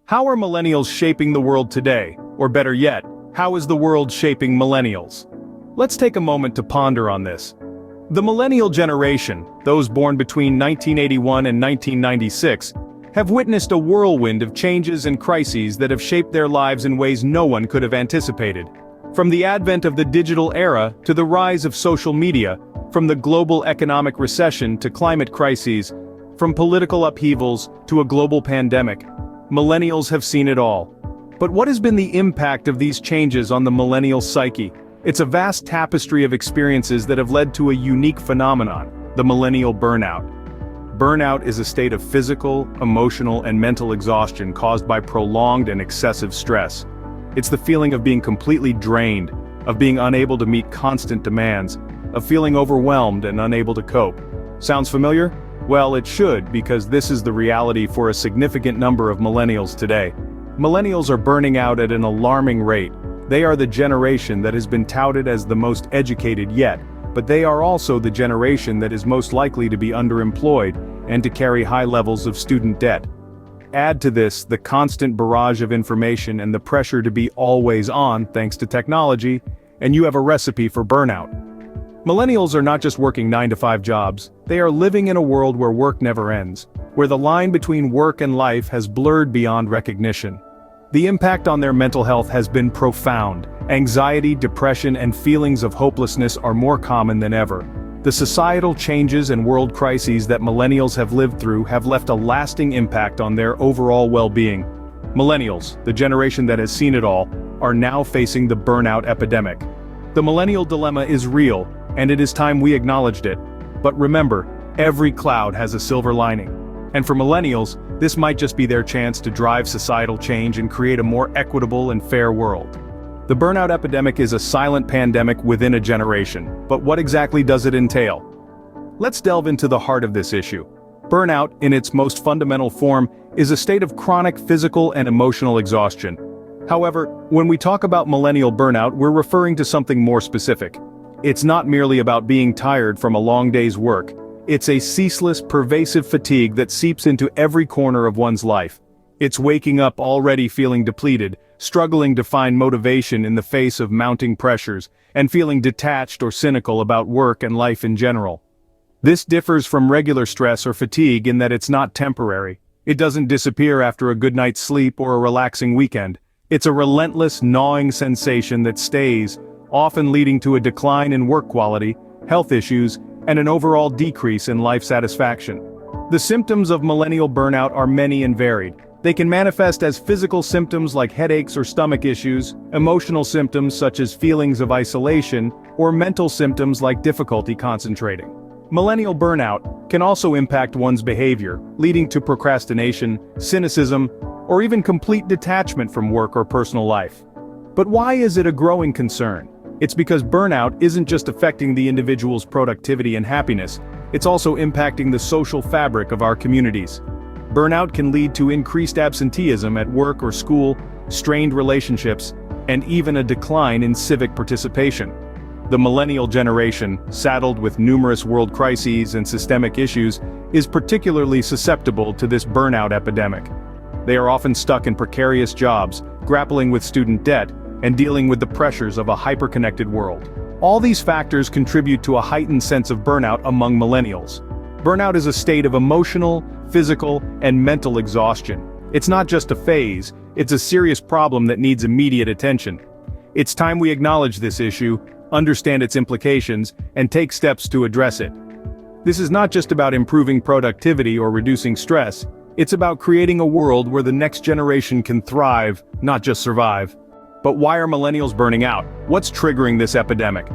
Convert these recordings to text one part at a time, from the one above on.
How are millennials shaping the world today? Or better yet, how is the world shaping millennials? Let's take a moment to ponder on this. The millennial generation, those born between 1981 and 1996, have witnessed a whirlwind of changes and crises that have shaped their lives in ways no one could have anticipated. From the advent of the digital era to the rise of social media, from the global economic recession to climate crises, from political upheavals to a global pandemic, millennials have seen it all. But what has been the impact of these changes on the millennial psyche? It's a vast tapestry of experiences that have led to a unique phenomenon, the millennial burnout. Burnout is a state of physical, emotional, and mental exhaustion caused by prolonged and excessive stress. It's the feeling of being completely drained, of being unable to meet constant demands, of feeling overwhelmed and unable to cope. Sounds familiar? Well, it should, because this is the reality for a significant number of millennials today. Millennials are burning out at an alarming rate. They are the generation that has been touted as the most educated yet, but they are also the generation that is most likely to be underemployed and to carry high levels of student debt. Add to this the constant barrage of information and the pressure to be always on thanks to technology, and you have a recipe for burnout. Millennials are not just working 9-to-5 jobs, they are living in a world where work never ends, where the line between work and life has blurred beyond recognition. The impact on their mental health has been profound. Anxiety, depression, and feelings of hopelessness are more common than ever. The societal changes and world crises that millennials have lived through have left a lasting impact on their overall well-being. Millennials, the generation that has seen it all, are now facing the burnout epidemic. The millennial dilemma is real, and it is time we acknowledged it. But remember, every cloud has a silver lining. And for millennials, this might just be their chance to drive societal change and create a more equitable and fair world. The burnout epidemic is a silent pandemic within a generation, but what exactly does it entail? Let's delve into the heart of this issue. Burnout, in its most fundamental form, is a state of chronic physical and emotional exhaustion. However, when we talk about millennial burnout, we're referring to something more specific. It's not merely about being tired from a long day's work. It's a ceaseless, pervasive fatigue that seeps into every corner of one's life. It's waking up already feeling depleted, struggling to find motivation in the face of mounting pressures, and feeling detached or cynical about work and life in general. This differs from regular stress or fatigue in that it's not temporary. It doesn't disappear after a good night's sleep or a relaxing weekend. It's a relentless, gnawing sensation that stays, often leading to a decline in work quality, health issues, and an overall decrease in life satisfaction. The symptoms of millennial burnout are many and varied. They can manifest as physical symptoms like headaches or stomach issues, emotional symptoms such as feelings of isolation, or mental symptoms like difficulty concentrating. Millennial burnout can also impact one's behavior, leading to procrastination, cynicism, or even complete detachment from work or personal life. But why is it a growing concern? It's because burnout isn't just affecting the individual's productivity and happiness, it's also impacting the social fabric of our communities. Burnout can lead to increased absenteeism at work or school, strained relationships, and even a decline in civic participation. The millennial generation, saddled with numerous world crises and systemic issues, is particularly susceptible to this burnout epidemic. They are often stuck in precarious jobs, grappling with student debt, and dealing with the pressures of a hyper-connected world. All these factors contribute to a heightened sense of burnout among millennials. Burnout is a state of emotional, physical, and mental exhaustion. It's not just a phase, it's a serious problem that needs immediate attention. It's time we acknowledge this issue, understand its implications, and take steps to address it. This is not just about improving productivity or reducing stress, it's about creating a world where the next generation can thrive, not just survive. But why are millennials burning out? What's triggering this epidemic?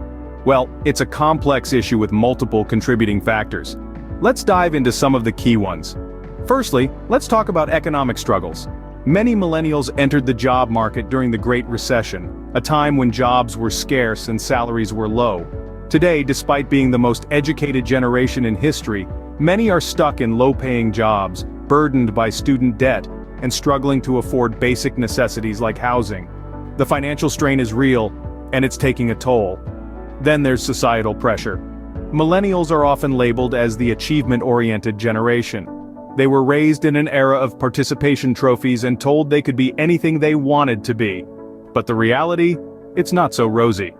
Well, it's a complex issue with multiple contributing factors. Let's dive into some of the key ones. Firstly, let's talk about economic struggles. Many millennials entered the job market during the Great Recession, a time when jobs were scarce and salaries were low. Today, despite being the most educated generation in history, many are stuck in low-paying jobs, burdened by student debt, and struggling to afford basic necessities like housing. The financial strain is real, and it's taking a toll. Then there's societal pressure. Millennials are often labeled as the achievement-oriented generation. They were raised in an era of participation trophies and told they could be anything they wanted to be. But the reality? It's not so rosy.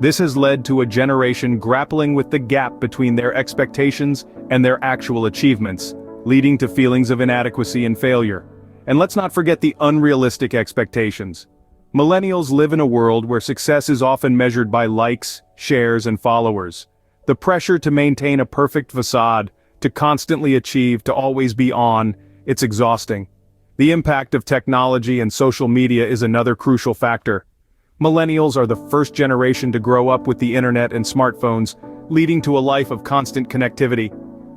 This has led to a generation grappling with the gap between their expectations and their actual achievements, leading to feelings of inadequacy and failure. And let's not forget the unrealistic expectations. Millennials live in a world where success is often measured by likes, shares, and followers. The pressure to maintain a perfect facade, to constantly achieve, to always be on, it's exhausting. The impact of technology and social media is another crucial factor. Millennials are the first generation to grow up with the internet and smartphones, leading to a life of constant connectivity.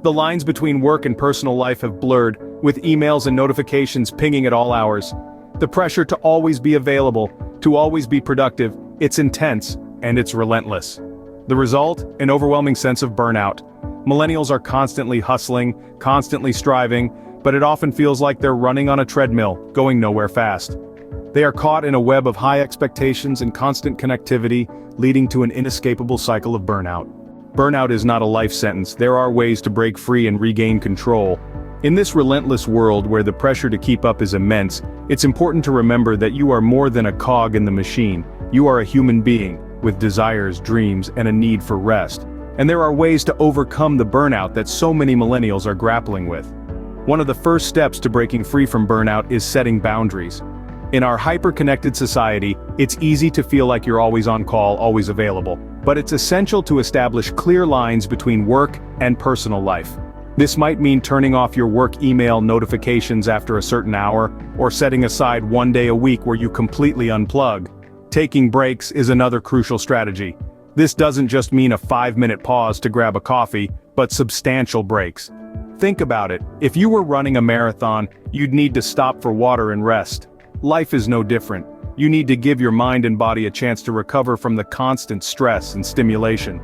The lines between work and personal life have blurred, with emails and notifications pinging at all hours. The pressure to always be available, to always be productive, it's intense, and it's relentless. The result? An overwhelming sense of burnout. Millennials are constantly hustling, constantly striving, but it often feels like they're running on a treadmill, going nowhere fast. They are caught in a web of high expectations and constant connectivity, leading to an inescapable cycle of burnout. Burnout is not a life sentence. There are ways to break free and regain control. In this relentless world where the pressure to keep up is immense, it's important to remember that you are more than a cog in the machine. You are a human being, with desires, dreams, and a need for rest. And there are ways to overcome the burnout that so many millennials are grappling with. One of the first steps to breaking free from burnout is setting boundaries. In our hyper-connected society, it's easy to feel like you're always on call, always available. But it's essential to establish clear lines between work and personal life. This might mean turning off your work email notifications after a certain hour, or setting aside one day a week where you completely unplug. Taking breaks is another crucial strategy. This doesn't just mean a 5-minute pause to grab a coffee, but substantial breaks. Think about it. If you were running a marathon, you'd need to stop for water and rest. Life is no different. You need to give your mind and body a chance to recover from the constant stress and stimulation.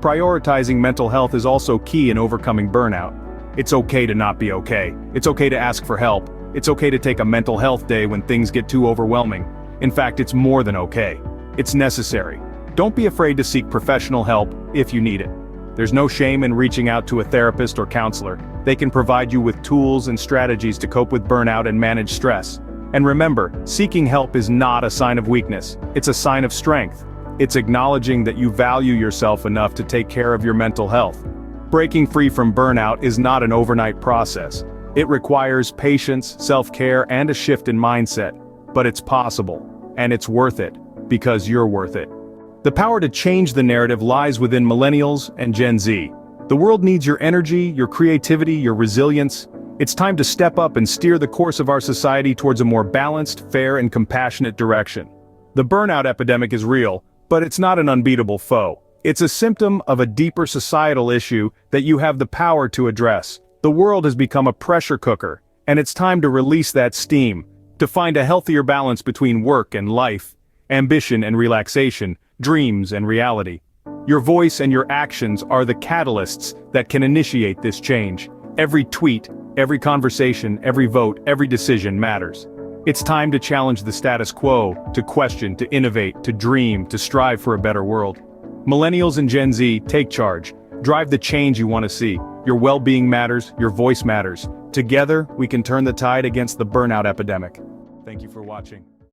Prioritizing mental health is also key in overcoming burnout. It's okay to not be okay. It's okay to ask for help. It's okay to take a mental health day when things get too overwhelming. In fact, it's more than okay. It's necessary. Don't be afraid to seek professional help if you need it. There's no shame in reaching out to a therapist or counselor. They can provide you with tools and strategies to cope with burnout and manage stress. And remember, seeking help is not a sign of weakness. It's a sign of strength. It's acknowledging that you value yourself enough to take care of your mental health. Breaking free from burnout is not an overnight process. It requires patience, self-care, and a shift in mindset. But it's possible. And it's worth it. Because you're worth it. The power to change the narrative lies within Millennials and Gen Z. The world needs your energy, your creativity, your resilience. It's time to step up and steer the course of our society towards a more balanced, fair, and compassionate direction. The burnout epidemic is real, but it's not an unbeatable foe. It's a symptom of a deeper societal issue that you have the power to address. The world has become a pressure cooker, and it's time to release that steam, to find a healthier balance between work and life, ambition and relaxation, dreams and reality. Your voice and your actions are the catalysts that can initiate this change. Every tweet, every conversation, every vote, every decision matters. It's time to challenge the status quo, to question, to innovate, to dream, to strive for a better world. Millennials and Gen Z, take charge. Drive the change you want to see. Your well-being matters, your voice matters. Together, we can turn the tide against the burnout epidemic. Thank you for watching.